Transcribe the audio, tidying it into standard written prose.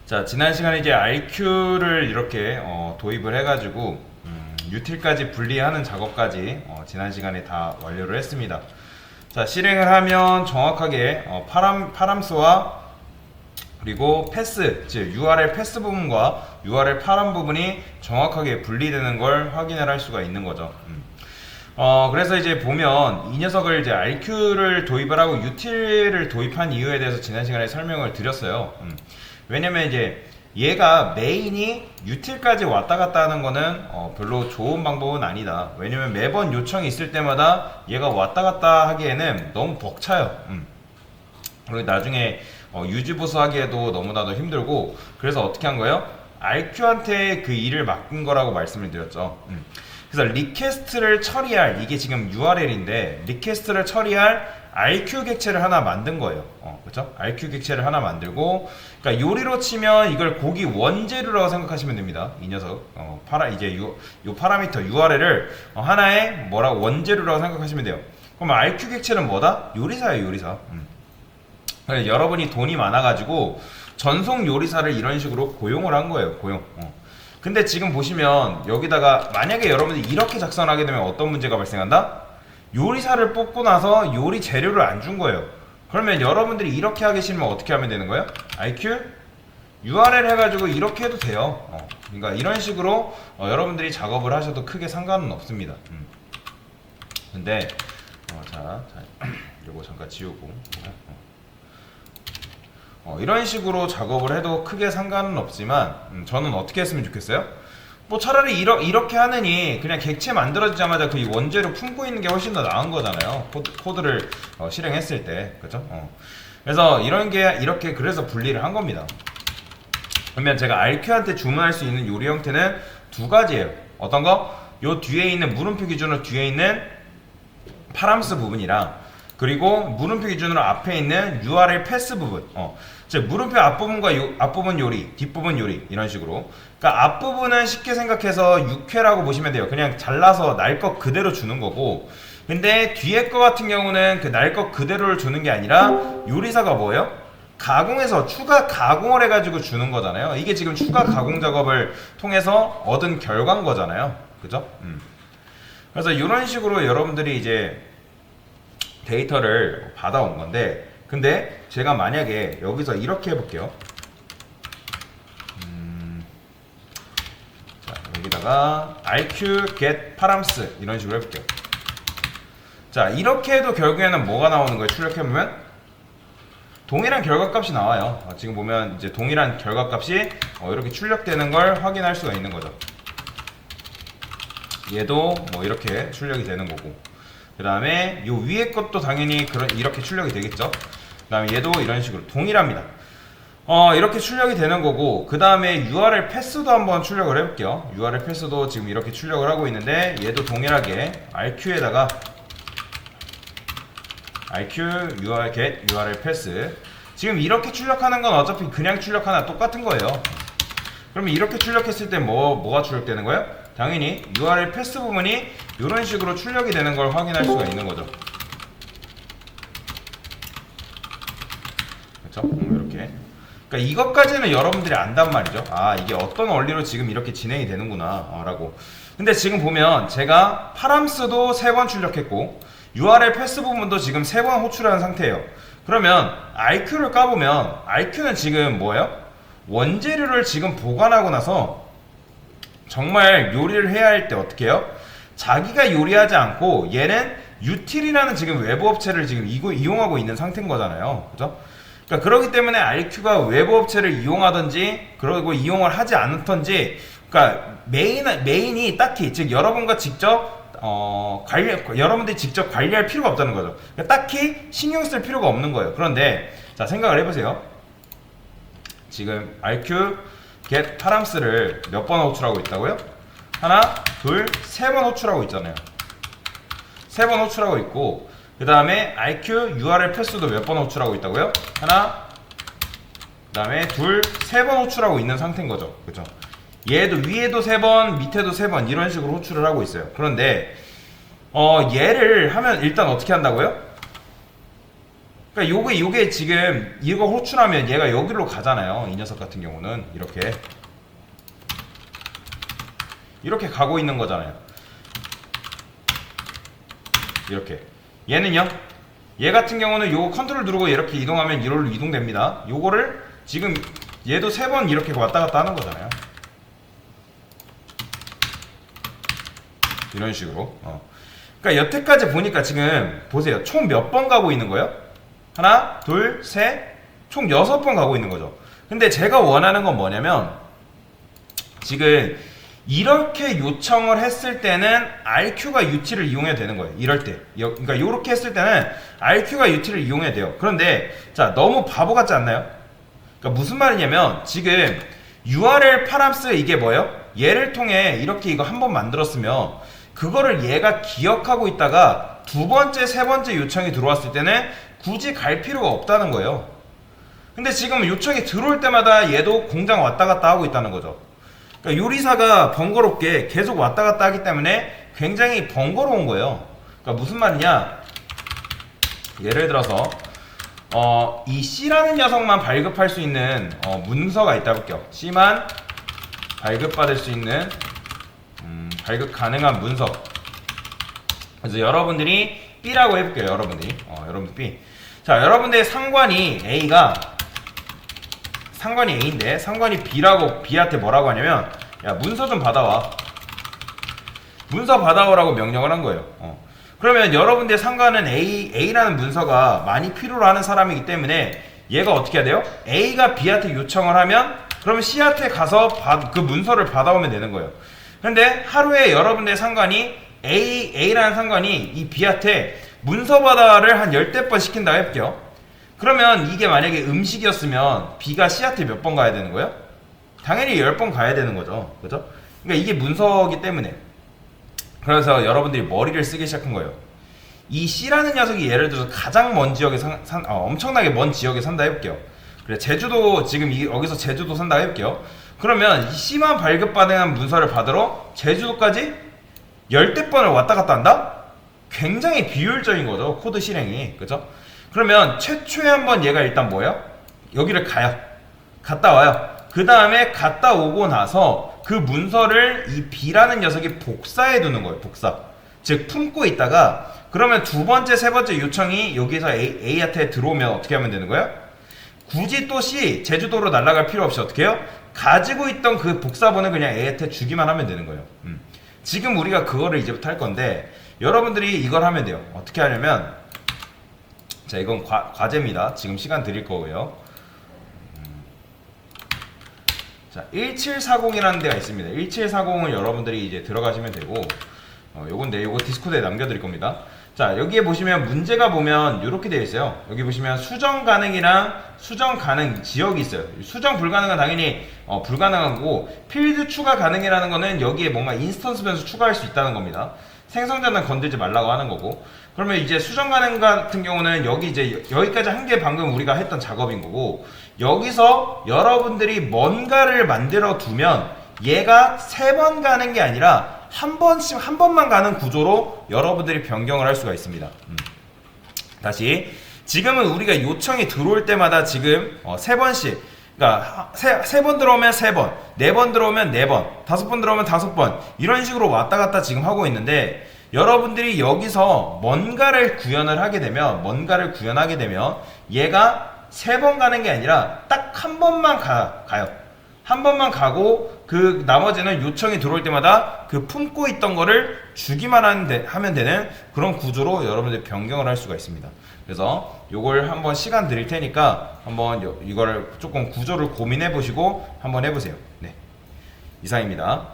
자, 지난 시간에 이제 RQ를 이렇게 도입을 해가지고 유틸까지 분리하는 작업까지 지난 시간에 다 완료를 했습니다. 자, 실행을 하면 정확하게 파람스와 그리고 패스, 즉 URL 패스 부분과 URL 파람 부분이 정확하게 분리되는 걸 확인을 할 수가 있는 거죠. 그래서 이제 보면 이 녀석을 이제 RQ를 도입을 하고 유틸을 도입한 이유에 대해서 지난 시간에 설명을 드렸어요. 왜냐면 이제 얘가 메인이 유틸까지 왔다 갔다 하는 거는 별로 좋은 방법은 아니다. 왜냐면 매번 요청이 있을 때마다 얘가 왔다 갔다 하기에는 너무 벅차요. 그리고 나중에 유지보수 하기에도 너무나도 힘들고, 그래서 어떻게 한 거예요? RQ한테 그 일을 맡긴 거라고 말씀을 드렸죠. 그래서 리퀘스트를 처리할, 이게 지금 URL인데 리퀘스트를 처리할 RQ 객체를 하나 만든 거예요. 그렇죠? RQ 객체를 하나 만들고, 그러니까 요리로 치면 이걸 고기 원재료라고 생각하시면 됩니다. 이 녀석 이제 요 파라미터 URL을 하나의 뭐라고 원재료라고 생각하시면 돼요. 그럼 RQ 객체는 뭐다? 요리사예요, 요리사. 여러분이 돈이 많아가지고 전속 요리사를 이런 식으로 고용을 한 거예요, 고용. 근데 지금 보시면 여기다가 만약에 여러분들이 이렇게 작성하게 되면 어떤 문제가 발생한다? 요리사를 뽑고 나서 요리 재료를 안 준 거예요. 그러면 여러분들이 이렇게 하기 싫으면 어떻게 하면 되는 거예요? RQ URL 해가지고 이렇게 해도 돼요. 그러니까 이런 식으로 여러분들이 작업을 하셔도 크게 상관은 없습니다. 근데 자 요거 잠깐 지우고 이런 식으로 작업을 해도 크게 상관은 없지만 저는 어떻게 했으면 좋겠어요? 뭐 차라리 이렇게 하느니 그냥 객체 만들어지자마자 그 원재료 품고 있는 게 훨씬 더 나은 거잖아요. 코드를 실행했을 때, 그죠? 그래서 이런 게 이렇게 그래서 분리를 한 겁니다. 그러면 제가 RQ한테 주문할 수 있는 요리 형태는 두 가지예요. 어떤 거? 요 뒤에 있는 물음표 기준으로 뒤에 있는 파람스 부분이랑, 그리고 물음표 기준으로 앞에 있는 URL 패스 부분. 즉 물음표 앞부분과 앞부분 요리, 뒷부분 요리, 이런 식으로. 그러니까 앞부분은 쉽게 생각해서 육회라고 보시면 돼요. 그냥 잘라서 날 것 그대로 주는 거고, 근데 뒤에 거 같은 경우는 그 날 것 그대로를 주는 게 아니라 요리사가 뭐예요? 가공해서 추가 가공을 해가지고 주는 거잖아요. 이게 지금 추가 가공 작업을 통해서 얻은 결과인 거잖아요. 그죠? 그래서 이런 식으로 여러분들이 이제 데이터를 받아온 건데, 근데 제가 만약에 여기서 이렇게 해볼게요. 자, 여기다가 RQ get params 이런 식으로 해볼게요. 자, 이렇게 해도 결국에는 뭐가 나오는 거예요? 출력해보면 동일한 결과값이 나와요. 지금 보면 이제 동일한 결과값이 이렇게 출력되는 걸 확인할 수가 있는 거죠. 얘도 뭐 이렇게 출력이 되는 거고, 그 다음에 요 위에 것도 당연히 이렇게 출력이 되겠죠. 그 다음에 얘도 이런 식으로 동일합니다. 이렇게 출력이 되는 거고, 그 다음에 URL 패스도 한번 출력을 해볼게요. URL 패스도 지금 이렇게 출력을 하고 있는데, 얘도 동일하게 RQ에다가 RQ URL get URL 패스. 지금 이렇게 출력하는 건 어차피 그냥 출력하나 똑같은 거예요. 그러면 이렇게 출력했을 때 뭐가 출력되는 거예요? 당연히 URL 패스 부분이 이런 식으로 출력이 되는 걸 확인할 수가 있는 거죠. 그렇죠? 이렇게. 그러니까 이것까지는 여러분들이 안단 말이죠. 아, 이게 어떤 원리로 지금 이렇게 진행이 되는구나 라고. 근데 지금 보면 제가 파람스도 3번 출력했고 URL 패스 부분도 지금 3번 호출하는 상태예요. 그러면 RQ를 까보면 RQ는 지금 뭐예요? 원재료를 지금 보관하고 나서 정말 요리를 해야 할 때 어떻게 해요? 자기가 요리하지 않고 얘는 유틸이라는 지금 외부 업체를 지금 이용하고 있는 상태인 거잖아요. 그죠? 그러니까 그렇기 때문에 RQ가 외부 업체를 이용하든지 그리고 이용을 하지 않던지, 그러니까 메인이 딱히, 즉 여러분과 직접 여러분들이 직접 관리할 필요가 없다는 거죠. 그러니까 딱히 신경 쓸 필요가 없는 거예요. 그런데 자, 생각을 해보세요. 지금 RQ get params를 몇 번 호출하고 있다고요? 하나, 둘, 3번 호출하고 있잖아요. 3번 호출하고 있고, 그 다음에 RQ URL 패스도 몇 번 호출하고 있다고요? 하나, 그 다음에 둘, 3번 호출하고 있는 상태인 거죠. 그죠? 얘도 위에도 3번, 밑에도 3번 이런 식으로 호출을 하고 있어요. 그런데 얘를 하면 일단 어떻게 한다고요? 그러니까 요게 지금 이거 호출하면 얘가 여기로 가잖아요. 이 녀석 같은 경우는 이렇게 가고 있는 거잖아요. 이렇게. 얘는요? 얘 같은 경우는 요거 컨트롤 누르고 이렇게 이동하면 이rol로 이동됩니다. 요거를 지금 얘도 3번 이렇게 왔다 갔다 하는 거잖아요. 이런 식으로. 그러니까 여태까지 보니까 지금 보세요. 총 몇 번 가고 있는 거예요? 하나, 둘, 셋, 총 6번 가고 있는 거죠. 근데 제가 원하는 건 뭐냐면 지금 이렇게 요청을 했을 때는 RQ가 UT를 이용해야 되는 거예요. 이럴 때. 그러니까 이렇게 했을 때는 RQ가 UT를 이용해야 돼요. 그런데 자, 너무 바보 같지 않나요? 그러니까 무슨 말이냐면 지금 URL 파람스 이게 뭐예요? 얘를 통해 이렇게 이거 한번 만들었으면 그거를 얘가 기억하고 있다가 두 번째, 세 번째 요청이 들어왔을 때는 굳이 갈 필요가 없다는 거예요. 근데 지금 요청이 들어올 때마다 얘도 공장 왔다 갔다 하고 있다는 거죠. 그러니까 요리사가 번거롭게 계속 왔다 갔다 하기 때문에 굉장히 번거로운 거예요. 그러니까 무슨 말이냐? 예를 들어서 이 C라는 녀석만 발급할 수 있는 문서가 있다 볼게요. C만 발급받을 수 있는 발급 가능한 문서. 그래서 여러분들이 B라고 해볼게요. 여러분들 B. 자, 여러분들의 상관이 A인데 상관이 B라고 B한테 뭐라고 하냐면 야 문서 좀 받아와. 문서 받아오라고 명령을 한 거예요. 그러면 여러분들의 상관은 A라는 문서가 많이 필요로 하는 사람이기 때문에 얘가 어떻게 해야 돼요? A가 B한테 요청을 하면 그러면 C한테 가서 그 문서를 받아오면 되는 거예요. 근데 하루에 여러분들의 상관이 A라는 상관이 이 B한테 문서 받아를 한 10대 번 시킨다고 해볼게요. 그러면 이게 만약에 음식이었으면 B가 C한테 몇 번 가야 되는 거예요? 당연히 10번 가야 되는 거죠. 그죠? 그러니까 이게 문서기 때문에. 그래서 여러분들이 머리를 쓰기 시작한 거예요. 이 C라는 녀석이 예를 들어서 가장 먼 지역에 엄청나게 먼 지역에 산다 해볼게요. 그래, 제주도, 지금 여기서 제주도 산다 해볼게요. 그러면 이 C만 발급받은 문서를 받으러 제주도까지 10대 번을 왔다 갔다 한다? 굉장히 비효율적인 거죠. 코드 실행이. 그죠? 그러면 최초에 한번 얘가 일단 뭐예요? 여기를 가요. 갔다 와요. 그 다음에 갔다 오고 나서 그 문서를 이 B라는 녀석이 복사해 두는 거예요. 복사. 즉 품고 있다가 그러면 두 번째, 세 번째 요청이 여기서 A한테 들어오면 어떻게 하면 되는 거예요? 굳이 또 C, 제주도로 날아갈 필요 없이 어떻게 해요? 가지고 있던 그 복사본을 그냥 A한테 주기만 하면 되는 거예요. 지금 우리가 그거를 이제부터 할 건데 여러분들이 이걸 하면 돼요. 어떻게 하냐면 자, 이건 과제입니다. 지금 시간 드릴 거고요. 자, 1740이라는 데가 있습니다. 1740을 여러분들이 이제 들어가시면 되고 요건데 요거 디스코드에 남겨드릴 겁니다. 자, 여기에 보시면 문제가 보면 이렇게 되어 있어요. 여기 보시면 수정 가능이랑 수정 가능 지역이 있어요. 수정 불가능은 당연히 불가능한 거고 필드 추가 가능이라는 거는 여기에 뭔가 인스턴스 변수 추가할 수 있다는 겁니다. 생성자는 건들지 말라고 하는 거고 그러면 이제 수정 가능 같은 경우는 여기 이제 여기까지 한 게 방금 우리가 했던 작업인 거고 여기서 여러분들이 뭔가를 만들어 두면 얘가 3번 가는 게 아니라 한 번만 가는 구조로 여러분들이 변경을 할 수가 있습니다. 다시 지금은 우리가 요청이 들어올 때마다 지금 3번씩 그러니까 3번 들어오면 3번 4번 들어오면 4번 5번 들어오면 5번 이런 식으로 왔다 갔다 지금 하고 있는데 여러분들이 여기서 뭔가를 구현하게 되면 얘가 3번 가는 게 아니라 딱 한 번만 가요. 한 번만 가고 그 나머지는 요청이 들어올 때마다 그 품고 있던 거를 주기만 하면 되는 그런 구조로 여러분들 변경을 할 수가 있습니다. 그래서 요걸 한번 시간 드릴 테니까 한번 이거를 조금 구조를 고민해 보시고 한번 해보세요. 네, 이상입니다.